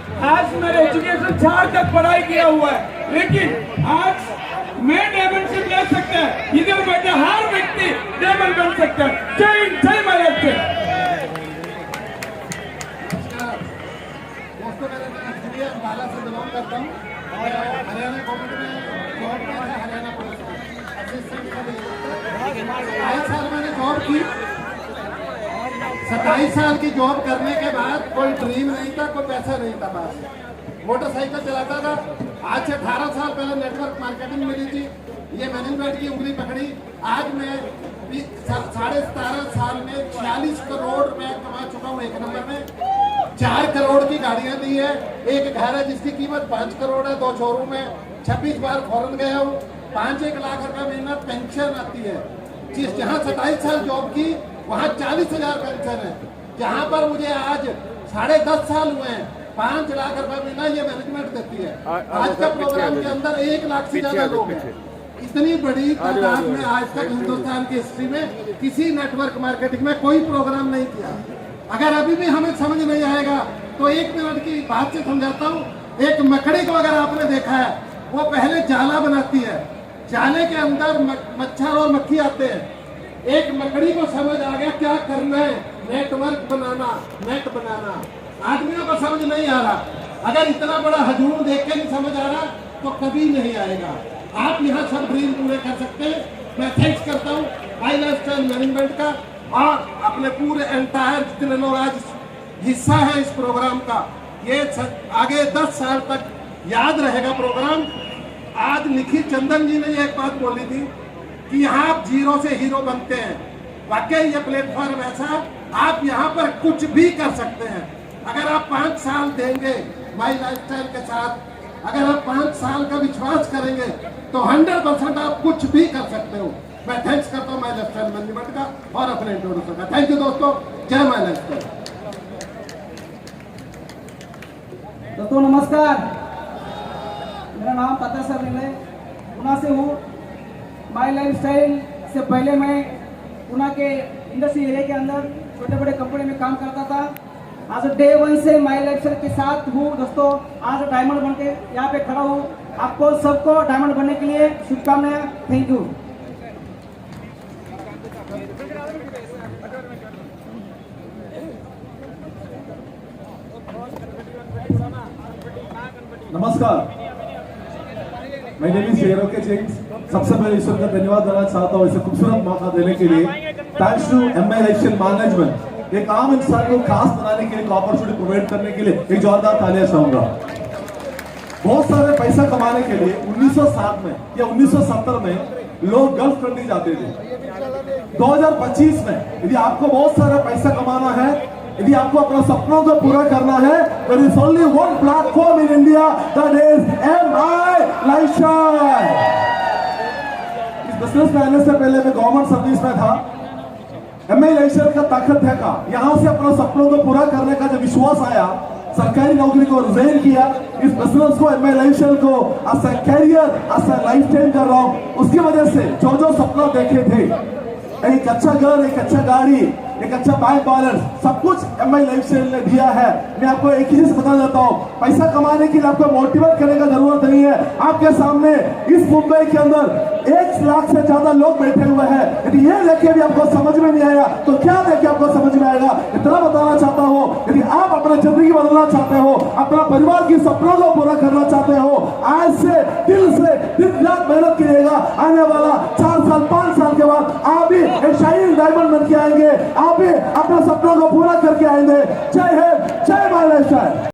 आज मेरे एजुकेशन 4 तक पढ़ाई किया हुआ है, लेकिन आज मैं डायमेंशन ले सकता है, इधर बैठे हर व्यक्ति डायमंड बन सकता है। जय हिंद, जय महाराष्ट्र। दोस्तों, मैं अंबाला से बिलोंग करता हूँ और हरियाणा गवर्नमेंट में जॉब में है, हरियाणा पुलिस में असिस्टेंट सब 27 साल मैंने जॉब की। 27 साल की जॉब करने के बाद कोई ड्रीम नहीं था, कोई पैसा नहीं था, पास मोटरसाइकिल चलाता था। आज से 18 साल पहले नेटवर्क मार्केटिंग मिली थी, ये मैनेजमेंट की उंगली पकड़ी। आज मैं 17.5 साल में 46 करोड़ रुपया कमा चुका हूँ। एक नंबर में 4 करोड़ की गाड़ियां दी है, एक घर है जिसकी कीमत 5 करोड़ है, 2 शोरूम है, 26 बार फॉरेन गया हूँ, 5-1 लाख रुपया महीना पेंशन आती है। जिस जहाँ 27 साल जॉब की वहाँ 40,000 पेंशन है। जहाँ पर मुझे आज 10.5 साल हुए हैं, 5 लाख रुपया महीना ये मैनेजमेंट देती है। आज का प्रोग्राम के अंदर 1 लाख से ज्यादा लोग हैं। इतनी बड़ी तादाद में आज तक हिंदुस्तान की हिस्ट्री में किसी नेटवर्क मार्केटिंग में कोई प्रोग्राम नहीं किया। अगर अभी भी हमें समझ नहीं आएगा तो 1 मिनट की बात से समझाता हूँ। एक मकड़ी को अगर आपने देखा है, वो पहले जाला बनाती है, जाले के अंदर मच्छर और मक्खी आते हैं। एक मकड़ी को समझ आ गया क्या करना है, नेटवर्क बनाना, नेट बनाना। आदमियों को समझ नहीं आ रहा। अगर इतना बड़ा हजूम देख के नहीं समझ आ रहा तो कभी नहीं आएगा। आप यहाँ सब ड्रीम पूरे कर सकते हैं। मैं थैंक्स करता हूँ माई लाइफस्टाइल मैनेजमेंट का और अपने पूरे एंटायर जितने लोग आज हिस्सा है इस प्रोग्राम का। ये आगे 10 साल तक याद रहेगा प्रोग्राम। आज निखिल चंदन जी ने एक बात बोली थी कि यहाँ आप जीरो से हीरो बनते हैं। वाकई ये प्लेटफॉर्म ऐसा, आप यहाँ पर कुछ भी कर सकते हैं। अगर आप 5 साल देंगे माई लाइफस्टाइल के साथ, अगर आप 5 साल का विश्वास करेंगे तो 100% आप कुछ भी कर सकते हो। मैं थैंक्स करता हूँ माई लाइफस्टाइल मैनेजमेंट का और अपने इंट्रोड्यूसर का। थैंक यू दोस्तों, जय माई लाइफस्टाइल। दोस्तों नमस्कार, मेरा नाम ताता सर है, पुणे से हूँ। माई लाइफस्टाइल से पहले मैं पुणे के इंडस्ट्री एरिया के अंदर छोटे बड़े कंपनी में काम करता था। आज डे 1 से माई लाइफस्टाइल के साथ हूँ दोस्तों। आज डायमंड बन के यहाँ पे खड़ा हूँ। आपको सबको डायमंड बनने के लिए शुभकामनाएं। Thank you. नमस्कार, मैं नेम इज जयरोके जेम्स। सबसे पहले ईश्वर का धन्यवाद देना चाहता हूँ इसे खूबसूरत मौका देने के लिए। Thanks to MI lifestyle management, एक आम इंसान को खास बनाने के लिए, एक अपॉर्चुनिटी प्रोवाइड करने के लिए एक जोरदार तालियां चाहूंगा। बहुत सारे पैसा कमाने के लिए 1960 में या 1970 में लोग गल्फ कंट्री जाते थे। 2025 में यदि आपको बहुत सारा पैसा कमाना है, यदि आपको अपना सपनों को पूरा करना है, there is only one platform in India, that is MI lifestyle. इस बिजनेस में आने से पहले मैं गवर्नमेंट सर्विस में था। MI लाइफस्टाइल का ताकत है का यहाँ से अपना सपनों को पूरा करने का जब विश्वास आया, सरकारी नौकरी को रिजाइन किया, इस बिजनेस को MI लाइफस्टाइल को as a career, as a lifestyle कर रहा हूँ। उसकी वजह से जो सपना देखे थे, एक अच्छा घर, एक अच्छा गाड़ी, एक अच्छा बैंक बैलेंस, सब कुछ MI लाइफस्टाइल ने दिया है। मैं आपको एक ही चीज बता देता हूँ, पैसा कमाने के लिए आपको मोटिवेट करने का जरूरत नहीं है। आपके सामने इस मुंबई के अंदर 1 लाख से ज्यादा लोग बैठे हुए हैं। यदि ये देखे भी आपको समझ में नहीं आया तो क्या देखे आपको समझ में आएगा। इतना बताना चाहता हूँ, यदि आप अपना जिंदगी बदलना चाहते हो, अपना परिवार की सपनों को पूरा करना चाहते हो, आज से दिल से दिन रात मेहनत कीजिएगा। आने वाला 4 साल 5 साल के बाद आप भी एक शाइन डायमंड बन के आएंगे, आप भी अपने सपनों को पूरा करके आएंगे। जय हिंद, जय माई लाइफस्टाइल।